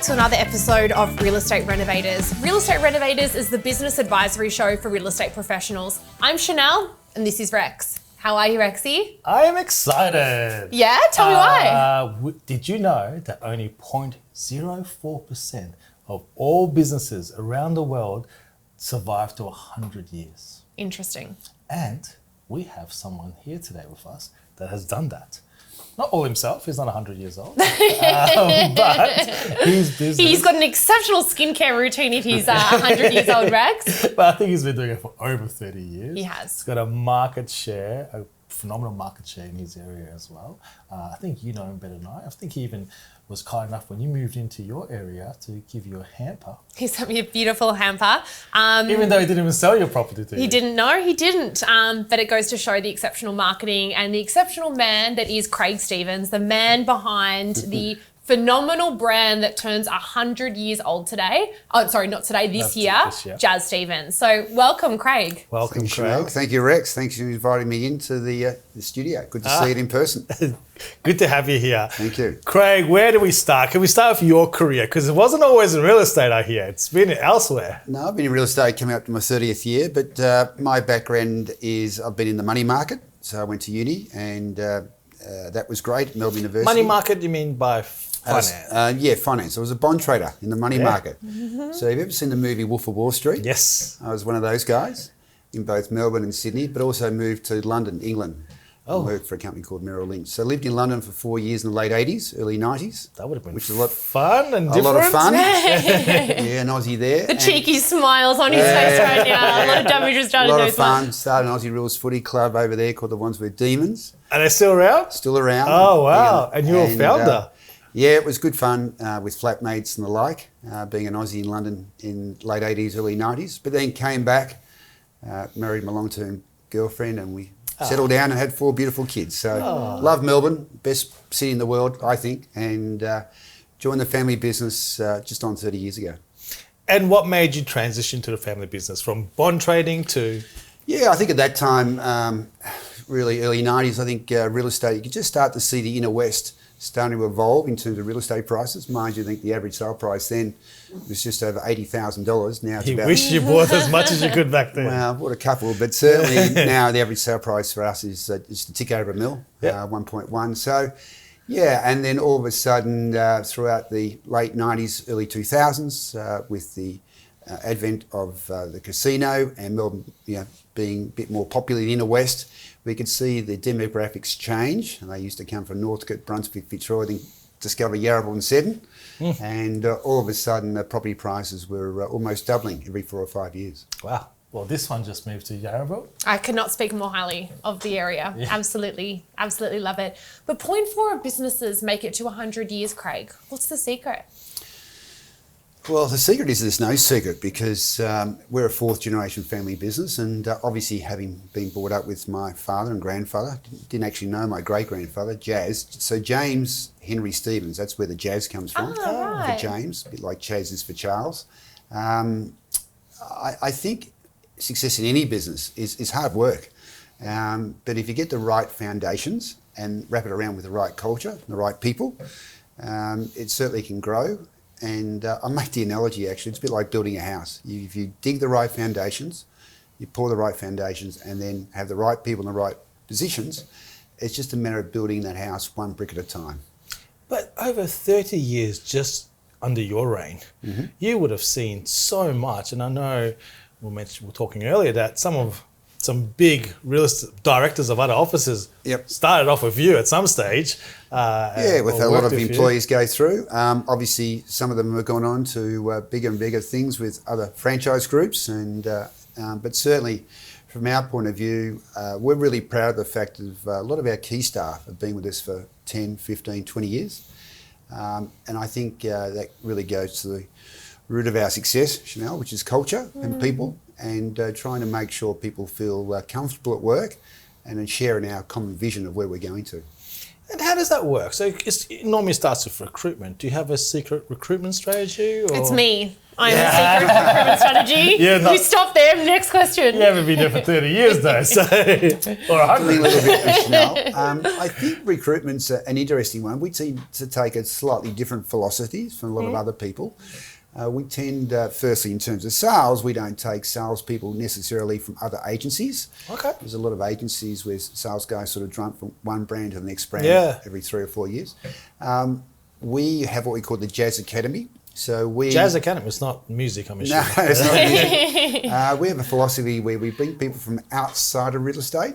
to another episode of Real Estate Renovators. Real Estate Renovators is the business advisory show for real estate professionals. I'm Chanel and this is Rex. How are you, Rexy? I am excited. Yeah? Tell me why. Did you know that only 0.04% of all businesses around the world survive to 100 years? Interesting. And we have someone here today with us that has done that. Not all himself, he's not 100 years old, but his business... He's got an exceptional skincare routine if he's 100 years old, Rex. But I think he's been doing it for over 30 years. He has. He's got a market share, a phenomenal market share in his area as well. I think you know him better than I. I think he even was kind enough when you moved into your area to give you a hamper. He sent me a beautiful hamper. Even though he didn't even sell your property to you. He didn't. But it goes to show the exceptional marketing and the exceptional man that is Craig Stevens, the man behind the phenomenal brand that turns 100 years old today. Oh, sorry, not today, this year. Jazz Stevens. So welcome, Craig. Welcome, Craig. Thank you, Rex. Thanks for inviting me into the studio. Good to see it in person. Good to have you here. Thank you. Craig, where do we start? Can we start with your career? Because it wasn't always in real estate, I hear. It's been elsewhere. No, I've been in real estate coming up to my 30th year, but my background is I've been in the money market. So I went to uni and that was great at Melbourne University. Money market, you mean by finance? Finance. I was a bond trader in the money market. Mm-hmm. So have you ever seen the movie Wolf of Wall Street? Yes. I was one of those guys in both Melbourne and Sydney, but also moved to London, England. I worked for a company called Merrill Lynch. So I lived in London for 4 years in the late 80s, early 90s. That would have been which was a lot fun and different. A lot of fun. Yeah, an Aussie there. The cheeky smiles on his face right now. A lot of damage was done in those ones. A lot of fun. Started an Aussie Rules footy club over there called the Ones With Demons. Are they still around? Still around. Oh, wow. And you were a founder. Yeah, it was good fun with flatmates and the like, being an Aussie in London in late 80s, early 90s. But then came back, married my long-term girlfriend, and we settled down and had 4 beautiful kids. So love Melbourne, best city in the world, I think, and joined the family business just on 30 years ago. And what made you transition to the family business from bond trading to... Yeah, I think at that time, really early 90s, I think real estate, you could just start to see the inner west starting to evolve in terms of real estate prices. Mind you, I think the average sale price then was just over $80,000. Now it's about... You wish you bought as much as you could back then. Well, I bought a couple, but certainly now the average sale price for us is just a tick over $1 million, 1.1. So, yeah, and then all of a sudden throughout the late 90s, early 2000s, with the advent of the casino and Melbourne being a bit more popular in the inner west, we could see the demographics change. And they used to come from Northcote, Brunswick, Fitzroy, then discover Yarraville and Seddon. And all of a sudden, property prices were almost doubling every 4 or 5 years. Wow. Well, this one just moved to Yarraville. I cannot speak more highly of the area. Yeah. Absolutely love it. But 0.4 of businesses make it to 100 years, Craig. What's the secret? Well, the secret is there's no secret because we're a 4th generation family business, and obviously having been brought up with my father and grandfather, didn't actually know my great-grandfather, Jazz. So James Henry Stevens, that's where the Jazz comes from, right. For James, a bit like Chaz is for Charles. I think success in any business is hard work, but if you get the right foundations and wrap it around with the right culture, the right people, it certainly can grow. And I make the analogy, actually, it's a bit like building a house. If you dig the right foundations, you pour the right foundations, and then have the right people in the right positions, it's just a matter of building that house one brick at a time. But over 30 years just under your reign, you would have seen so much. And I know we were talking earlier that some big real estate directors of other offices started off with you at some stage. With a lot of employees go through. Obviously, some of them have gone on to bigger and bigger things with other franchise groups. But certainly, from our point of view, we're really proud of the fact that a lot of our key staff have been with us for 10, 15, 20 years. And I think that really goes to the root of our success, Chanel, which is culture and people, and trying to make sure people feel comfortable at work and share in our common vision of where we're going to. And how does that work? So it normally starts with recruitment. Do you have a secret recruitment strategy? Or? It's me. I'm the secret recruitment strategy. You stop there. Next question. You haven't been there for 30 years though, so or 100. A little bit, Chanel. I think recruitment's an interesting one. We tend to take a slightly different philosophy from a lot of other people. We tend, firstly, in terms of sales, we don't take salespeople necessarily from other agencies. Okay. There's a lot of agencies where sales guys sort of jump from one brand to the next brand every 3 or 4 years. We have what we call the Jazz Academy. Jazz Academy, it's not music, I'm assuming. No, it's not music. We have a philosophy where we bring people from outside of real estate.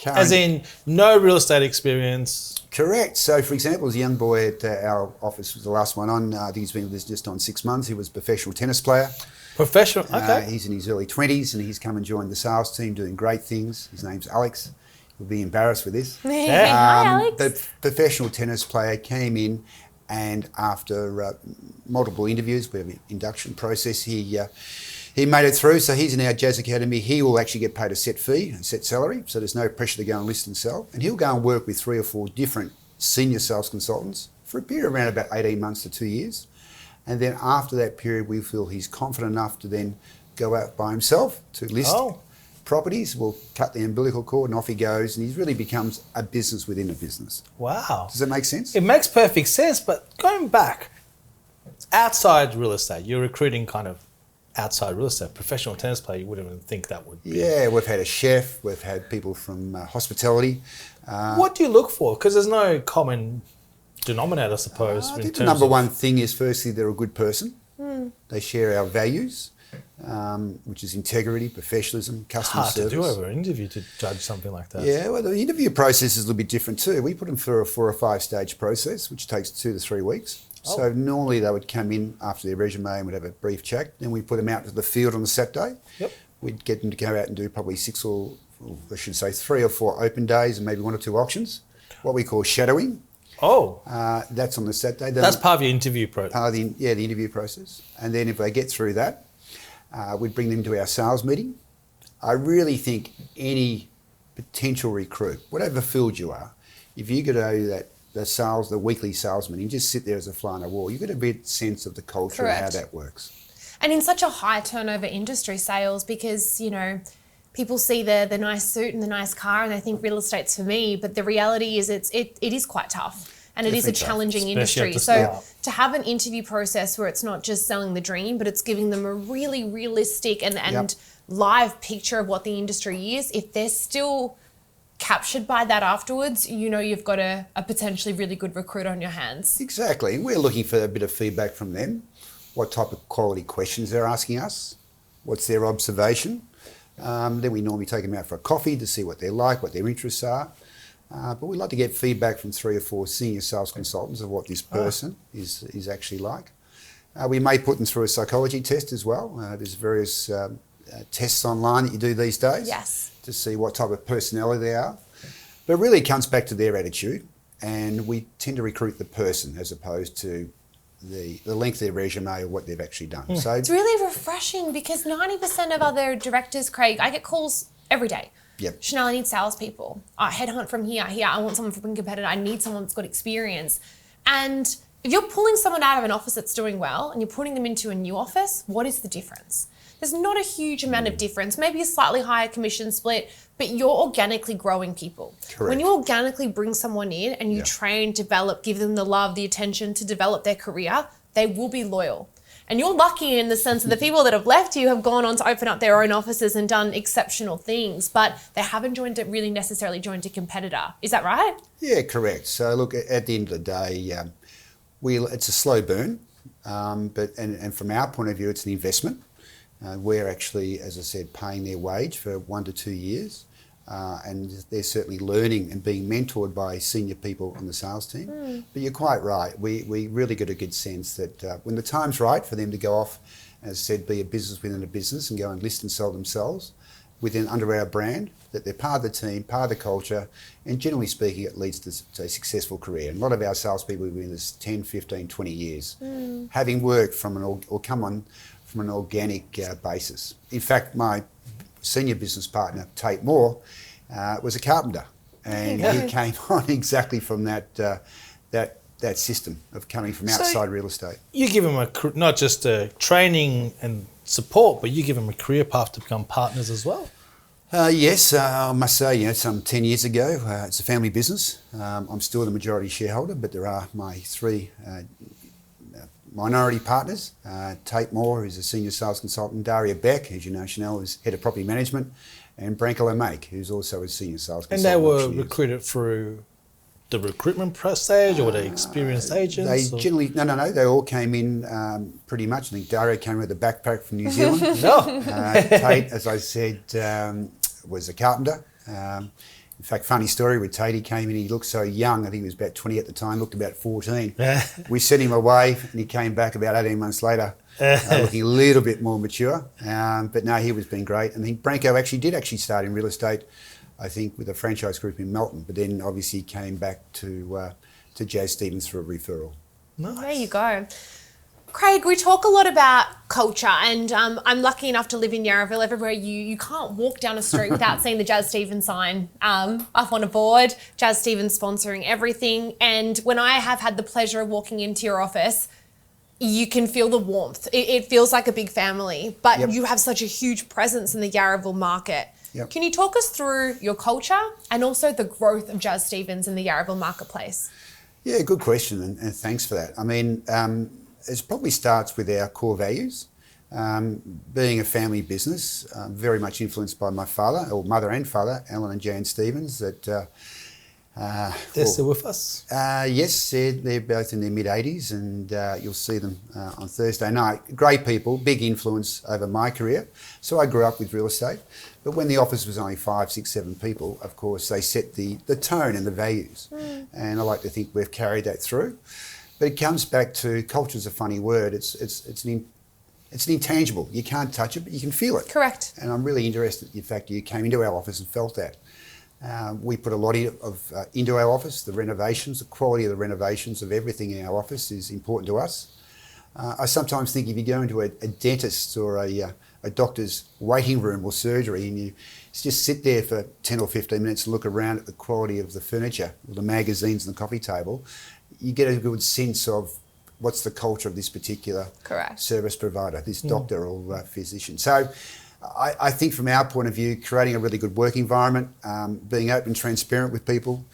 As in no real estate experience. Correct. So, for example, there's a young boy at our office, was the last one on. I think he's been with us just on 6 months. He was a professional tennis player. Professional, okay. He's in his early 20s and he's come and joined the sales team doing great things. His name's Alex. He'll be embarrassed with this. Hi, Alex. The professional tennis player came in and after multiple interviews, we have an induction process, he made it through, so he's in our Jazz Academy. He will actually get paid a set fee, a set salary, so there's no pressure to go and list and sell. And he'll go and work with 3 or 4 different senior sales consultants for a period around about 18 months to 2 years. And then after that period, we feel he's confident enough to then go out by himself to list properties. We'll cut the umbilical cord and off he goes, and he really becomes a business within a business. Wow. Does that make sense? It makes perfect sense, but going back, outside real estate, you're recruiting kind of outside real estate, professional tennis player, you wouldn't even think that would be. Yeah, we've had a chef, we've had people from hospitality. What do you look for? Because there's no common denominator, I suppose. I think the number one thing is firstly they're a good person. They share our values, which is integrity, professionalism, customer service. Hard to do over an interview to judge something like that. Yeah, well, the interview process is a little bit different too. We put them through a 4 or 5 stage process, which takes 2 to 3 weeks. So normally they would come in after their resume and would have a brief chat. Then we put them out to the field on the Saturday. Yep. We'd get them to go out and do probably 6 or I should say 3 or 4 open days and maybe 1 or 2 auctions, what we call shadowing. That's on the Saturday. That's part of your interview process. Part of the interview process. And then if they get through that, we'd bring them to our sales meeting. I really think any potential recruit, whatever field you are, if you go to the weekly sales meeting, just sit there as a fly on a wall, you get a bit sense of the culture and how that works. And in such a high turnover industry, sales, because, people see the nice suit and the nice car and they think real estate's for me, but the reality is it is quite tough and it is a challenging industry. So to have an interview process where it's not just selling the dream, but it's giving them a really realistic and live picture of what the industry is, if they're still captured by that afterwards, you've got a potentially really good recruiter on your hands. Exactly. We're looking for a bit of feedback from them, what type of quality questions they're asking us, what's their observation. Then we normally take them out for a coffee to see what they're like, what their interests are. But we'd like to get feedback from 3 or 4 senior sales consultants of what this person is actually like. We may put them through a psychology test as well. There's various tests online that you do these days. Yes. To see what type of personality they are. But really it comes back to their attitude, and we tend to recruit the person as opposed to the length of their resume or what they've actually done. So it's really refreshing because 90% of other directors, Craig, I get calls every day. Yep. Chanel, I need salespeople. Headhunt from here. I want someone from a competitor. I need someone that's got experience. And if you're pulling someone out of an office that's doing well and you're putting them into a new office, what is the difference? There's not a huge amount of difference, maybe a slightly higher commission split, but you're organically growing people. Correct. When you organically bring someone in and you train, develop, give them the love, the attention to develop their career, they will be loyal. And you're lucky in the sense that the people that have left you have gone on to open up their own offices and done exceptional things, but they haven't really necessarily joined a competitor. Is that right? Yeah, correct. So look, at the end of the day, it's a slow burn, but from our point of view, it's an investment. We're actually, as I said, paying their wage for 1 to 2 years, and they're certainly learning and being mentored by senior people on the sales team. But you're quite right. We really get a good sense that when the time's right for them to go off, as I said, be a business within a business and go and list and sell themselves under our brand, that they're part of the team, part of the culture, and generally speaking, it leads to a successful career. And a lot of our salespeople have been in this 10, 15, 20 years, having worked from an organic basis. In fact, my senior business partner, Tate Moore, was a carpenter, and he came on exactly from that that system of coming from outside real estate. You give them not just a training and support, but you give them a career path to become partners as well. Yes, I must say, some 10 years ago, it's a family business. I'm still the majority shareholder, but there are my three minority partners. Tate Moore, who's a senior sales consultant, Daria Beck, as you know, Chanel, is head of property management, and Branko Lemake, who's also a senior sales consultant. And they were recruited through the recruitment stage, or were they experienced agents? They generally, no, they all came in pretty much. I think Daria came with a backpack from New Zealand. Tate, as I said, was a carpenter. In fact, funny story with Tate, he came in, he looked so young, I think he was about 20 at the time, looked about 14. We sent him away and he came back about 18 months later, looking a little bit more mature. But no, he was been great. And I think Branko did start in real estate, I think, with a franchise group in Melton, but then obviously came back to Jazz Stevens for a referral. Nice. There you go. Craig, we talk a lot about culture, and I'm lucky enough to live in Yarraville. Everywhere you can't walk down a street without seeing the Jazz Stevens sign up on a board. Jazz Stevens sponsoring everything. And when I have had the pleasure of walking into your office, you can feel the warmth. It feels like a big family, but you have such a huge presence in the Yarraville market. Yep. Can you talk us through your culture and also the growth of Jazz Stevens in the Yarraville marketplace? Yeah, good question, and thanks for that. I mean, it probably starts with our core values. Being a family business, very much influenced by my father, or mother and father, Alan and Jan Stevens. They're still with us? Yes, they're both in their mid-80s, and you'll see them on Thursday night. Great people, big influence over my career. So I grew up with real estate, but when the office was only 5, 6, 7 people, of course, they set the tone and the values. And I like to think we've carried that through. But it comes back to, culture's a funny word, it's an intangible. You can't touch it, but you can feel it. Correct. And I'm really interested in the fact that you came into our office and felt that. We put a lot into our office. The renovations, the quality of the renovations of everything in our office is important to us. I sometimes think if you go into a dentist or a doctor's waiting room or surgery and you just sit there for 10 or 15 minutes and look around at the quality of the furniture, or the magazines and the coffee table, you get a good sense of what's the culture of this particular service provider, this doctor or physician. So I think from our point of view, creating a really good work environment, being open and transparent with people.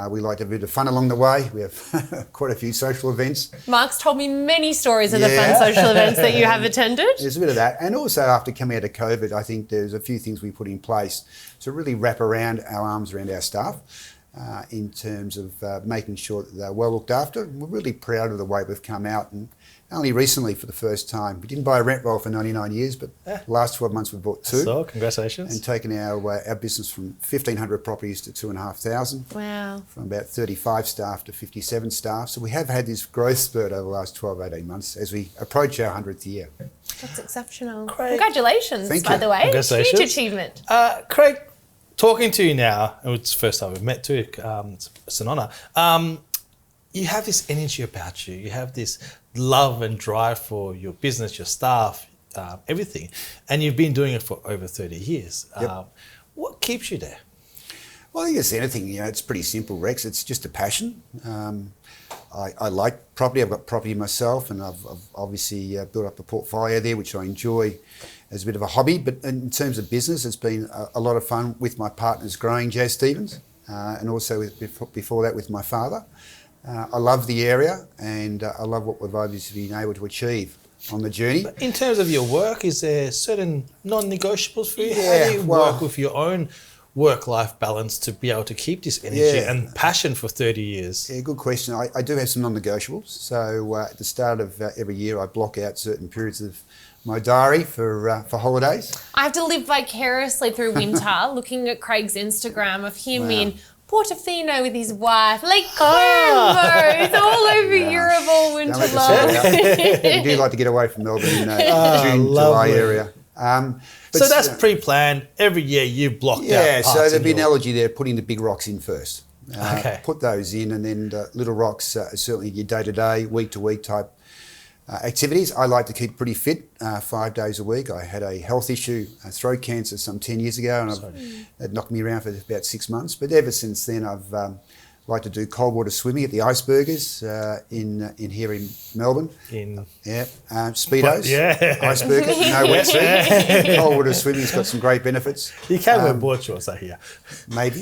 We like to have a bit of fun along the way. We have quite a few social events. Mark's told me many stories of the fun social events that you have attended. There's a bit of that. And also after coming out of COVID, I think there's a few things we put in place to really wrap around our arms around our staff. In terms of making sure that they're well looked after. We're really proud of the way we've come out, and only recently for the first time, we didn't buy a rent roll for 99 years, but the last 12 months we've bought 2. So, congratulations. And taken our business from 1,500 properties to 2,500. Wow. From about 35 staff to 57 staff. So we have had this growth spurt over the last 12, 18 months as we approach our 100th year. That's exceptional. Craig. Congratulations, by the way. Congratulations. Huge achievement. Craig, talking to you now, and it's the first time we've met too, it's an honour. You have this energy about you. You have this love and drive for your business, your staff, everything. And you've been doing it for over 30 years. Yep. What keeps you there? Well, I think it's anything. It's pretty simple, Rex. It's just a passion. I like property. I've got property myself, and I've obviously built up a portfolio there, which I enjoy as a bit of a hobby. But in terms of business, it's been a lot of fun with my partners growing Jazz Stevens, and also before that with my father. I love the area, and I love what we've obviously been able to achieve on the journey. But in terms of your work, is there certain non-negotiables for you? Yeah, how do you work with your own work-life balance to be able to keep this energy and passion for 30 years? Yeah, good question. I do have some non-negotiables. So at the start of every year, I block out certain periods of my diary for holidays. I have to live vicariously through winter, looking at Craig's Instagram of him in Portofino with his wife, Lake Como. It's all over Europe all winter long. We do like to get away from Melbourne in June, July area. So that's pre-planned. Every year you blocked out parts. So there'd be an analogy there, putting the big rocks in first. Put those in, and then little rocks are certainly your day-to-day, week-to-week type activities. I like to keep pretty fit 5 days a week. I had a health issue, throat cancer, some 10 years ago, and it knocked me around for about 6 months. But ever since then, I've like to do cold water swimming at the Icebergers in here in Melbourne. Speedos. Iceberger, no wetsuit. Cold water swimming's got some great benefits. You can wear board shorts, I hear. Maybe.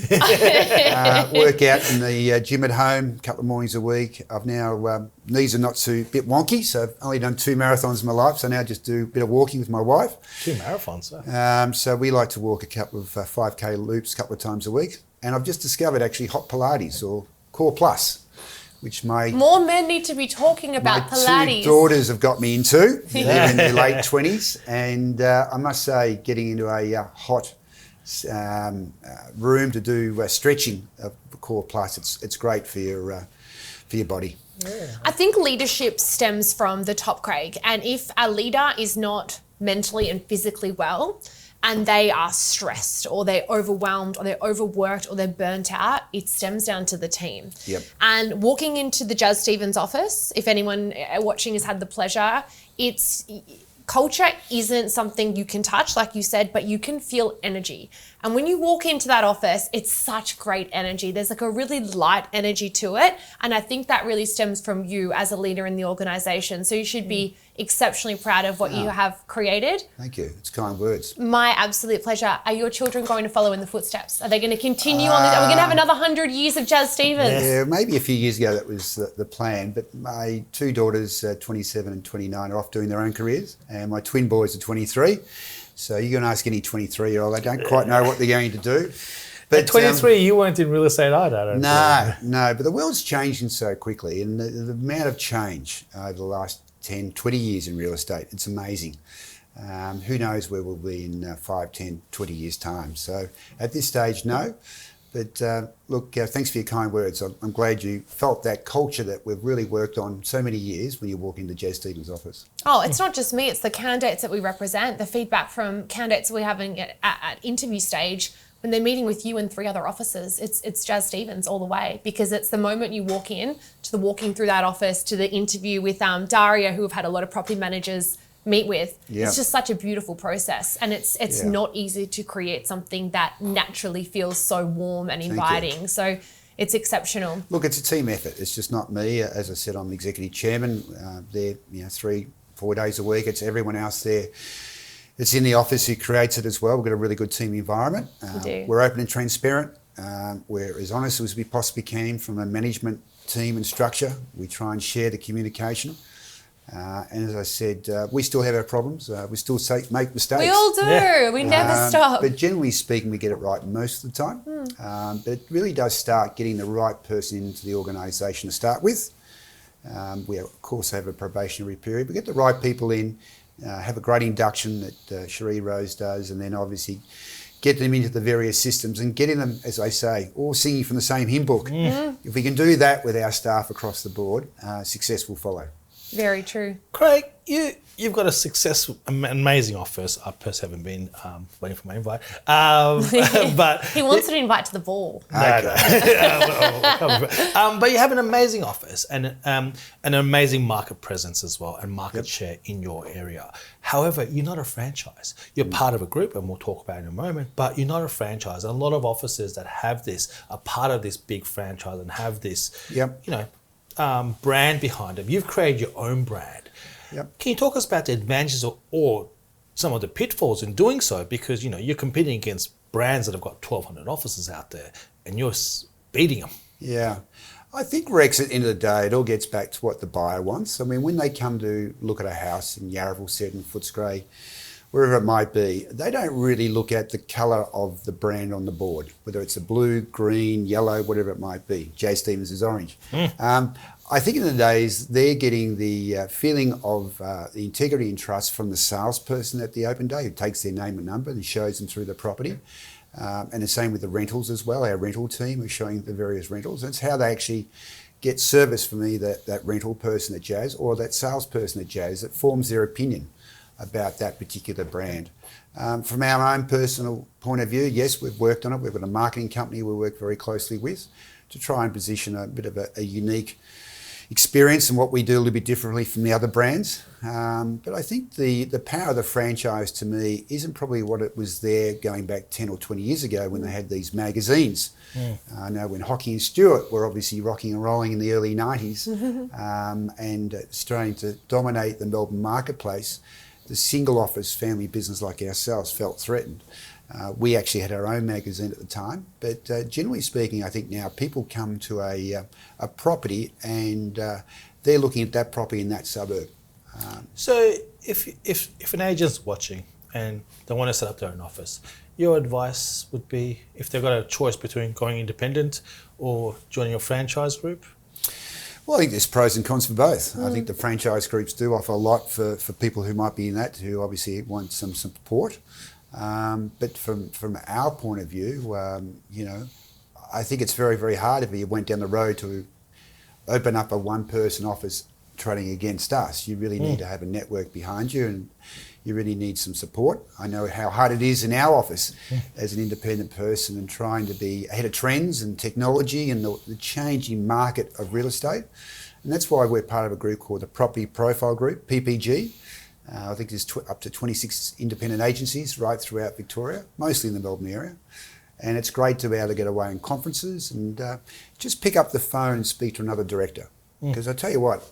Work out in the gym at home a couple of mornings a week. I've now, knees are not too bit wonky, so I've only done 2 marathons in my life, so now I just do a bit of walking with my wife. 2 marathons, so we like to walk a couple of 5K loops a couple of times a week. And I've just discovered actually hot Pilates or Core Plus, which more men need to be talking about Pilates. My 2 daughters have got me into. They're in their late 20s, and I must say, getting into a hot room to do stretching of Core Plus, it's great for your body. Yeah. I think leadership stems from the top, Craig, and if a leader is not mentally and physically well, and they are stressed or they're overwhelmed or they're overworked or they're burnt out, it stems down to the team. Yep. And walking into the Jazz Stevens office, if anyone watching has had the pleasure, culture isn't something you can touch, like you said, but you can feel energy. And when you walk into that office, it's such great energy. There's like a really light energy to it. And I think that really stems from you as a leader in the organisation. So you should be exceptionally proud of what you have created. Thank you. It's kind words. My absolute pleasure. Are your children going to follow in the footsteps? Are they going to continue on this? Are we going to have another 100 years of Jazz Stevens? Yeah, maybe a few years ago that was the plan. But my 2 daughters, 27 and 29, are off doing their own careers. And my twin boys are 23. So you're going to ask any 23-year-old, they don't quite know what they're going to do. But at 23, you weren't in real estate either. No, but the world's changing so quickly, and the amount of change over the last 10, 20 years in real estate, it's amazing. Who knows where we'll be in 5, 10, 20 years' time. So at this stage, no. But look, thanks for your kind words. I'm glad you felt that culture that we've really worked on so many years when you walk into Jazz Stevens' office. Oh, it's not just me, it's the candidates that we represent, the feedback from candidates we're having at interview stage when they're meeting with you and 3 other officers. It's Jazz Stevens all the way, because it's the moment you walk in, to the walking through that office, to the interview with Daria, who have had a lot of property managers meet with. Yeah. It's just such a beautiful process, and it's not easy to create something that naturally feels so warm and inviting. So it's exceptional. Look, it's a team effort. It's just not me. As I said, I'm the executive chairman. There, 3-4 days a week. It's everyone else there. It's in the office who creates it as well. We've got a really good team environment. We're open and transparent. We're as honest as we possibly can from a management team and structure. We try and share the communication. And as I said, we still have our problems. We still make mistakes. We all do. Yeah. We never stop. But generally speaking, we get it right most of the time. But it really does start getting the right person into the organisation to start with. We, of course, have a probationary period. We get the right people in, have a great induction that Cherie Rose does, and then obviously get them into the various systems and getting them, as I say, all singing from the same hymn book. If we can do that with our staff across the board, success will follow. Very true. Craig, you've got a successful, amazing office. I personally haven't been, waiting for my invite. But he wants to invite to the ball. But you have an amazing office and an amazing market presence as well, and market share in your area. However, you're not a franchise. You're part of a group, and we'll talk about it in a moment, but you're not a franchise. And a lot of offices that have this are part of this big franchise and have this, brand behind them. You've created your own brand. Can you talk us about the advantages or some of the pitfalls in doing so? Because you're competing against brands that have got 1,200 offices out there, and you're beating them. Yeah, I think, Rex, at the end of the day, it all gets back to what the buyer wants. I mean, when they come to look at a house in Yarraville, Seddon, Footscray, wherever it might be, they don't really look at the colour of the brand on the board, whether it's a blue, green, yellow, whatever it might be. Jazz Stevens is orange. I think in the days, they're getting the feeling of the integrity and trust from the salesperson at the open day, who takes their name and number and shows them through the property. And the same with the rentals as well. Our rental team is showing the various rentals. That's how they actually get service from either that rental person at Jazz or that salesperson at Jazz that forms their opinion about that particular brand. From our own personal point of view, yes, we've worked on it. We've got a marketing company we work very closely with to try and position a bit of a unique experience and what we do a little bit differently from the other brands. But I think the power of the franchise to me isn't probably what it was there going back 10 or 20 years ago when they had these magazines. I know when Hockey and Stewart were obviously rocking and rolling in the early 90s and starting to dominate the Melbourne marketplace, the single office family business like ourselves felt threatened. We actually had our own magazine at the time, but generally speaking, I think now people come to a property and they're looking at that property in that suburb. So if an agent's watching and they want to set up their own office, your advice would be if they've got a choice between going independent or joining a franchise group? Well, I think there's pros and cons for both. I think the franchise groups do offer a lot for people who might be in that, who obviously want some support. But from our point of view, I think it's very, very hard if you went down the road to open up a one-person office trading against us. You really need to have a network behind you, and you really need some support. I know how hard it is in our office as an independent person and trying to be ahead of trends and technology and the changing market of real estate. And that's why we're part of a group called the Property Profile Group, PPG. I think there's up to 26 independent agencies right throughout Victoria, mostly in the Melbourne area. And it's great to be able to get away in conferences and just pick up the phone and speak to another director. Because I tell you what,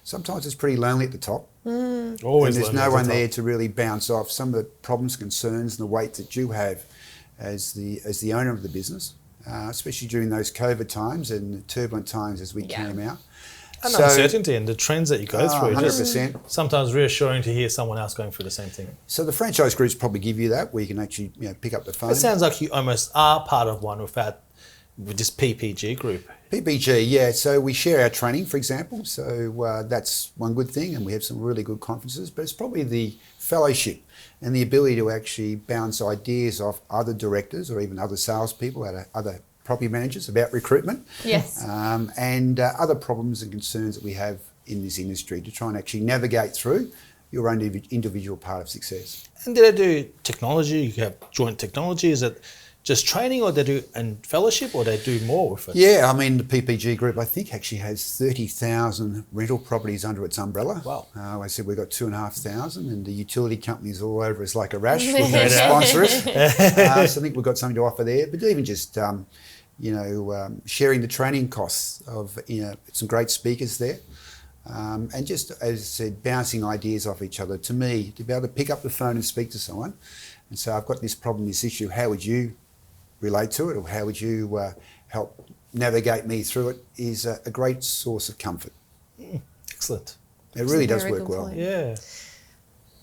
sometimes it's pretty lonely at the top. Always, and there's no one there to really bounce off some of the problems, concerns, and the weight that you have as the owner of the business, especially during those COVID times and the turbulent times as we came out. And uncertainty and the trends that you go through. 100%. Sometimes reassuring to hear someone else going through the same thing. So the franchise groups probably give you that, where you can actually pick up the phone. It sounds like you almost are part of one with this PPG group. PPG, yeah. So we share our training, for example. So that's one good thing, and we have some really good conferences. But it's probably the fellowship and the ability to actually bounce ideas off other directors or even other salespeople, other property managers about recruitment. Yes. And other problems and concerns that we have in this industry to try and actually navigate through your own individual part of success. And do they do technology? You have joint technology. Is it just training, or they do and fellowship, or they do more with it? Yeah, I mean, the PPG group, I think, actually has 30,000 rental properties under its umbrella. Wow. I said we've got 2,500, and the utility companies all over us like a rash looking to sponsor us. So I think we've got something to offer there. But even just, sharing the training costs of, some great speakers there. And just, as I said, bouncing ideas off each other. To me, to be able to pick up the phone and speak to someone and say, I've got this problem, this issue, how would you relate to it, or how would you help navigate me through it, is a great source of comfort. Excellent. It really does work well. Point. Yeah.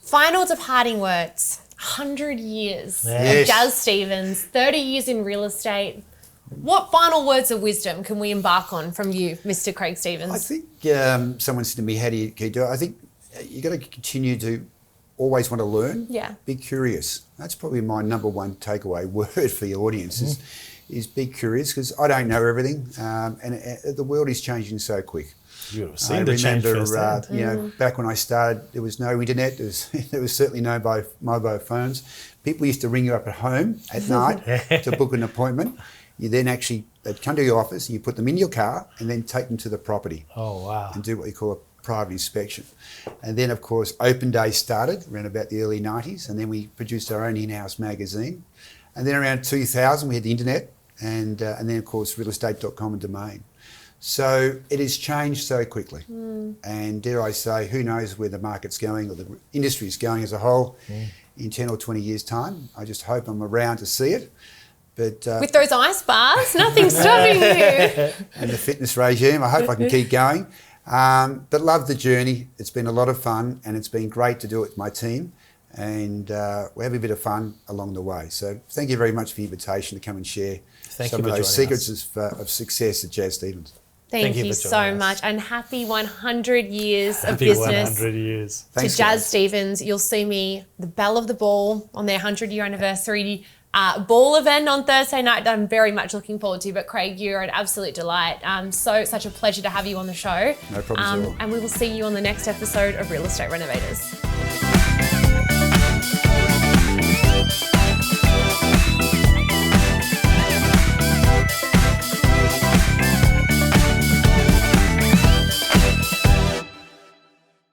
Final departing words. 100 years. Yes. Jazz Stevens, 30 years in real estate. What final words of wisdom can we embark on from you, Mr. Craig Stevens? I think someone said to me, how do you do it? I think you've got to continue to always want to learn. Yeah. Be curious. That's probably my number one takeaway word for your audience is be curious, because I don't know everything, and the world is changing so quick. You've I seen the change remember, firsthand. back when I started, there was no internet. There was certainly no mobile phones. People used to ring you up at home at night to book an appointment. You then they'd come to your office, and you put them in your car, and then take them to the property. Oh, wow. And do what you call a private inspection. And then, of course, Open Day started around about the early 90s, and then we produced our own in-house magazine. And then around 2000, we had the internet, and then, of course, realestate.com and domain. So it has changed so quickly. And dare I say, who knows where the market's going or the industry is going as a whole in 10 or 20 years' time. I just hope I'm around to see it. But, with those ice bars, nothing's stopping you. And the fitness regime, I hope I can keep going. But love the journey. It's been a lot of fun, and it's been great to do it with my team. And we have a bit of fun along the way. So thank you very much for the invitation to come and share some of those secrets of success at Jazz Stevens. Thank you so much, and happy 100 years of Happy business 100 years. to Thanks, Jazz guys. Stevens. You'll see me the belle of the ball on their 100-year anniversary ball event on Thursday night that I'm very much looking forward to. But Craig, you're an absolute delight. Such a pleasure to have you on the show. No problems at all. And we will see you on the next episode of Real Estate Renovators.